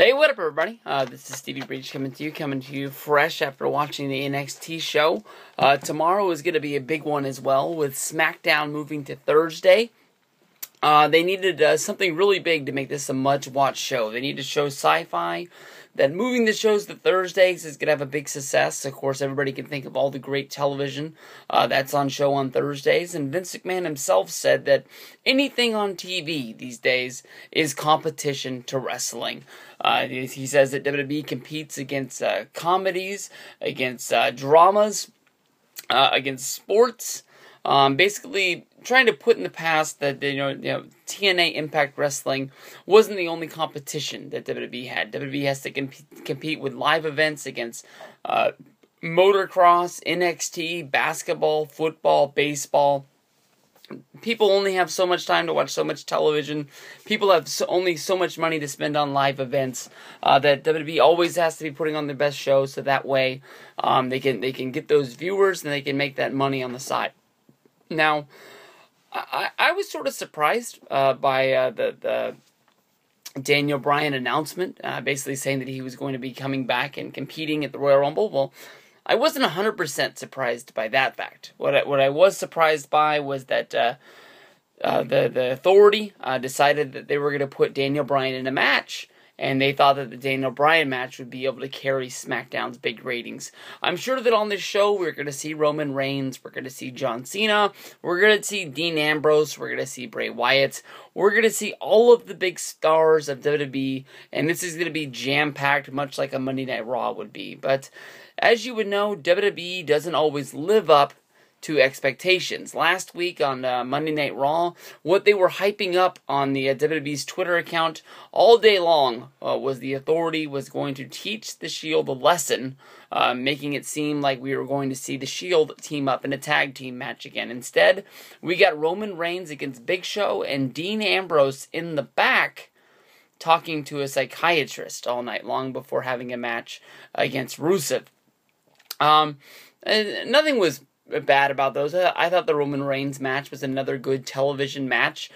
Hey, what up, everybody? This is Stevie Breach coming to you fresh after watching the NXT show. Tomorrow is going to be a big one as well, with SmackDown moving to Thursday. They needed something really big to make this a much-watched show. They need to show Sci-Fi that moving the shows to Thursdays is going to have a big success. Of course, everybody can think of all the great television that's on show on Thursdays. And Vince McMahon himself said that anything on TV these days is competition to wrestling. He says that WWE competes against comedies, against dramas, against sports. Basically trying to put in the past that TNA Impact Wrestling wasn't the only competition that WWE had. WWE has to compete with live events against motocross, NXT, basketball, football, baseball. People only have so much time to watch so much television. People have only so much money to spend on live events that WWE always has to be putting on their best shows, so that way they can get those viewers and they can make that money on the side. Now, I was sort of surprised by the Daniel Bryan announcement, basically saying that he was going to be coming back and competing at the Royal Rumble. Well, I wasn't 100% surprised by that fact. What I was surprised by was that the Authority decided that they were going to put Daniel Bryan in a match, and they thought that the Daniel Bryan match would be able to carry SmackDown's big ratings. I'm sure that on this show, we're going to see Roman Reigns, we're going to see John Cena, we're going to see Dean Ambrose, we're going to see Bray Wyatt, we're going to see all of the big stars of WWE, and this is going to be jam-packed, much like a Monday Night Raw would be. But as you would know, WWE doesn't always live up to expectations. Last week on Monday Night Raw, what they were hyping up on the WWE's Twitter account all day long was the Authority was going to teach the Shield a lesson, making it seem like we were going to see the Shield team up in a tag team match again. Instead, we got Roman Reigns against Big Show and Dean Ambrose in the back talking to a psychiatrist all night long before having a match against Rusev. Nothing was bad about those. I thought the Roman Reigns match was another good television match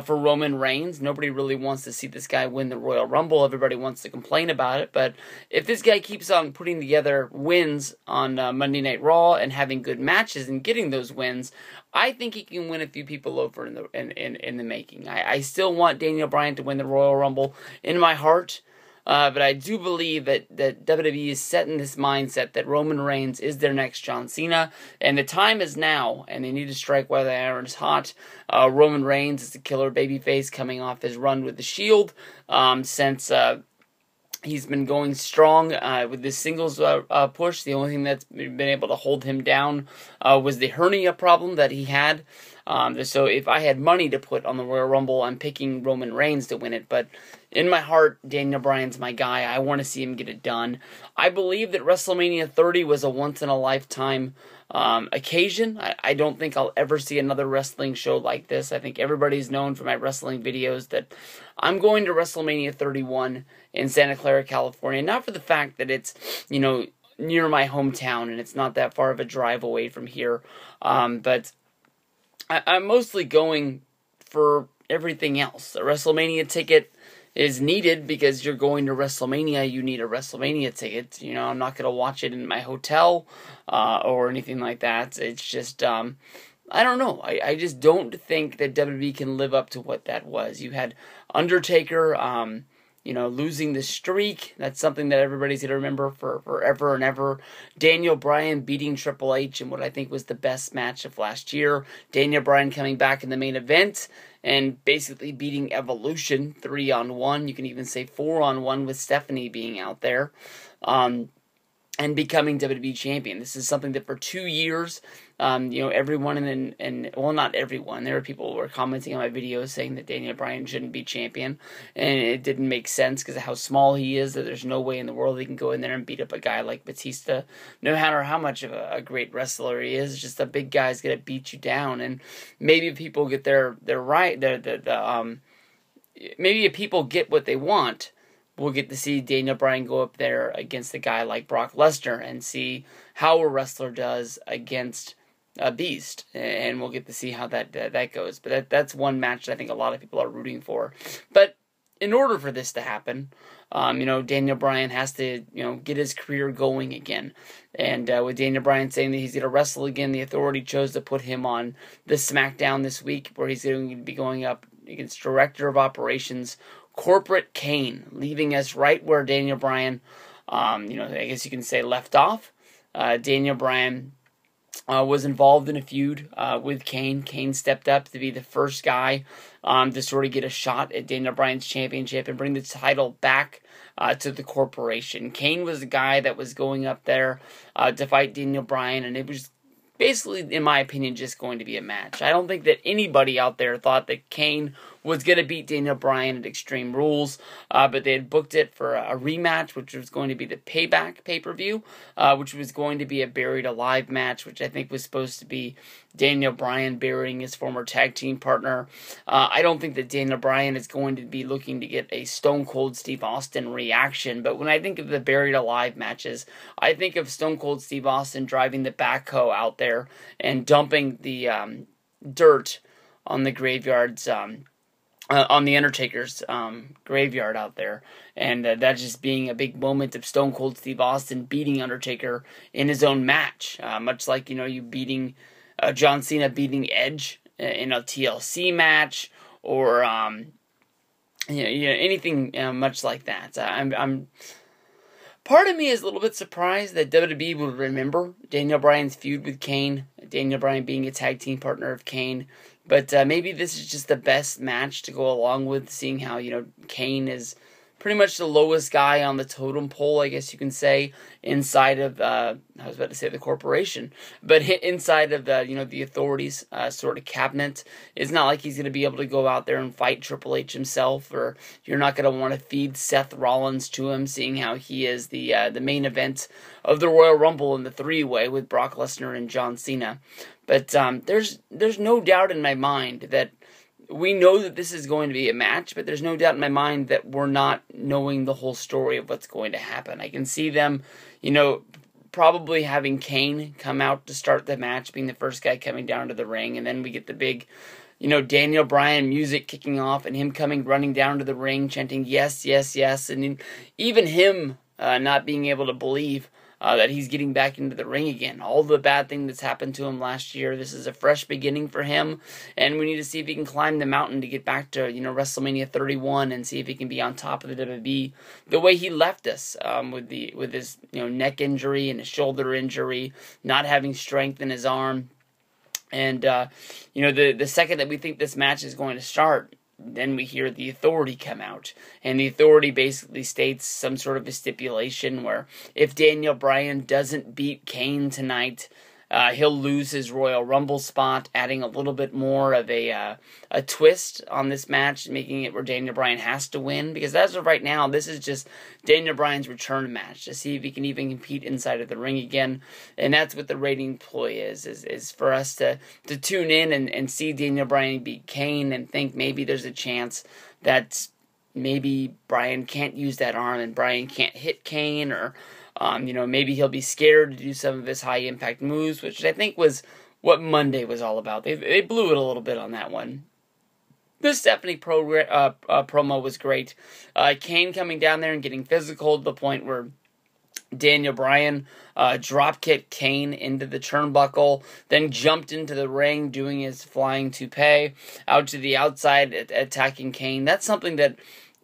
for Roman Reigns. Nobody really wants to see this guy win the Royal Rumble. Everybody wants to complain about it. But if this guy keeps on putting together wins on Monday Night Raw and having good matches and getting those wins, I think he can win a few people over in the making. I still want Daniel Bryan to win the Royal Rumble in my heart. But I do believe that WWE is set in this mindset that Roman Reigns is their next John Cena, and the time is now, and they need to strike while the iron is hot. Roman Reigns is the killer babyface coming off his run with the Shield, since he's been going strong with this singles push. The only thing that's been able to hold him down was the hernia problem that he had. So if I had money to put on the Royal Rumble, I'm picking Roman Reigns to win it. But in my heart, Daniel Bryan's my guy. I want to see him get it done. I believe that WrestleMania 30 was a once-in-a-lifetime occasion. I don't think I'll ever see another wrestling show like this. I think everybody's known from my wrestling videos that I'm going to WrestleMania 31 in Santa Clara, California. Not for the fact that it's, near my hometown and it's not that far of a drive away from here, but I'm mostly going for everything else. A WrestleMania ticket is needed because you're going to WrestleMania. You need a WrestleMania ticket. I'm not going to watch it in my hotel or anything like that. It's just, I don't know. I just don't think that WWE can live up to what that was. You had Undertaker, losing the streak. That's something that everybody's going to remember for forever and ever. Daniel Bryan beating Triple H in what I think was the best match of last year. Daniel Bryan coming back in the main event and basically beating Evolution 3-on-1. You can even say 4-on-1 with Stephanie being out there. And becoming WWE champion. This is something that for 2 years, everyone well, not everyone. There were people who were commenting on my videos saying that Daniel Bryan shouldn't be champion, and it didn't make sense because of how small he is. That there's no way in the world he can go in there and beat up a guy like Batista, no matter how much of a great wrestler he is. Just a big guy's gonna beat you down, and maybe if people get maybe if people get what they want, we'll get to see Daniel Bryan go up there against a guy like Brock Lesnar and see how a wrestler does against a beast. And we'll get to see how that goes. But that's one match that I think a lot of people are rooting for. But in order for this to happen, Daniel Bryan has to, get his career going again. And with Daniel Bryan saying that he's going to wrestle again, the Authority chose to put him on the SmackDown this week, where he's going to be going up against Director of Operations Corporate Kane, leaving us right where Daniel Bryan, I guess you can say, left off. Daniel Bryan was involved in a feud with Kane. Kane stepped up to be the first guy to sort of get a shot at Daniel Bryan's championship and bring the title back to the corporation. Kane was the guy that was going up there to fight Daniel Bryan, and it was basically, in my opinion, just going to be a match. I don't think that anybody out there thought that Kane was going to beat Daniel Bryan at Extreme Rules, but they had booked it for a rematch, which was going to be the Payback pay-per-view, which was going to be a Buried Alive match, which I think was supposed to be Daniel Bryan burying his former tag team partner. I don't think that Daniel Bryan is going to be looking to get a Stone Cold Steve Austin reaction, but when I think of the Buried Alive matches, I think of Stone Cold Steve Austin driving the backhoe out there and dumping the dirt on the graveyards, on the Undertaker's graveyard out there, and that just being a big moment of Stone Cold Steve Austin beating Undertaker in his own match, much like you beating John Cena beating Edge in a TLC match, or anything much like that. I'm part of me is a little bit surprised that WWE would remember Daniel Bryan's feud with Kane, Daniel Bryan being a tag team partner of Kane. But maybe this is just the best match to go along with, seeing how, Kane is pretty much the lowest guy on the totem pole, I guess you can say, inside of, I was about to say the corporation, but inside of the Authority's sort of cabinet. It's not like he's going to be able to go out there and fight Triple H himself, or you're not going to want to feed Seth Rollins to him, seeing how he is the main event of the Royal Rumble in the three-way with Brock Lesnar and John Cena. But there's no doubt in my mind that we know that this is going to be a match, but there's no doubt in my mind that we're not knowing the whole story of what's going to happen. I can see them, probably having Kane come out to start the match, being the first guy coming down to the ring, and then we get the big, Daniel Bryan music kicking off, and him running down to the ring, chanting, yes, yes, yes, and even him not being able to believe that he's getting back into the ring again. All the bad thing that's happened to him last year, this is a fresh beginning for him, and we need to see if he can climb the mountain to get back to, WrestleMania 31, and see if he can be on top of the WWE the way he left us, with his, neck injury and his shoulder injury, not having strength in his arm. And, the second that we think this match is going to start, then we hear the Authority come out, and the Authority basically states some sort of a stipulation where if Daniel Bryan doesn't beat Kane tonight, he'll lose his Royal Rumble spot, adding a little bit more of a twist on this match, making it where Daniel Bryan has to win, because as of right now, this is just Daniel Bryan's return match to see if he can even compete inside of the ring again, and that's what the rating ploy is for us to tune in and see Daniel Bryan beat Kane and think maybe there's a chance that maybe Bryan can't use that arm and Bryan can't hit Kane, or maybe he'll be scared to do some of his high-impact moves, which I think was what Monday was all about. They blew it a little bit on that one. The Stephanie promo was great. Kane coming down there and getting physical to the point where Daniel Bryan drop-kicked Kane into the turnbuckle, then jumped into the ring doing his flying toupee out to the outside, attacking Kane. That's something that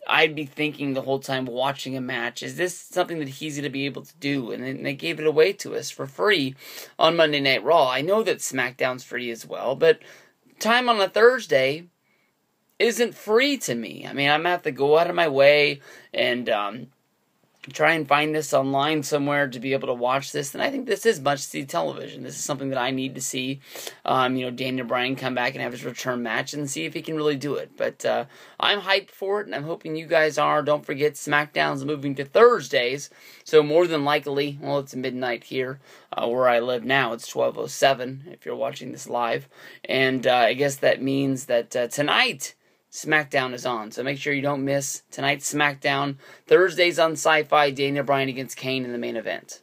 I'd be thinking the whole time watching a match, is this something that he's going to be able to do? And then they gave it away to us for free on Monday Night Raw. I know that SmackDown's free as well, but time on a Thursday isn't free to me. I mean, I'm going to have to go out of my way and try and find this online somewhere to be able to watch this, and I think this is must-see television. This is something that I need to see, Daniel Bryan come back and have his return match and see if he can really do it. But I'm hyped for it, and I'm hoping you guys are. Don't forget, SmackDown's moving to Thursdays, so more than likely, well, it's midnight here where I live now. It's 12:07 if you're watching this live, and I guess that means that tonight SmackDown is on, so make sure you don't miss tonight's SmackDown. Thursdays on Sci-Fi, Daniel Bryan against Kane in the main event.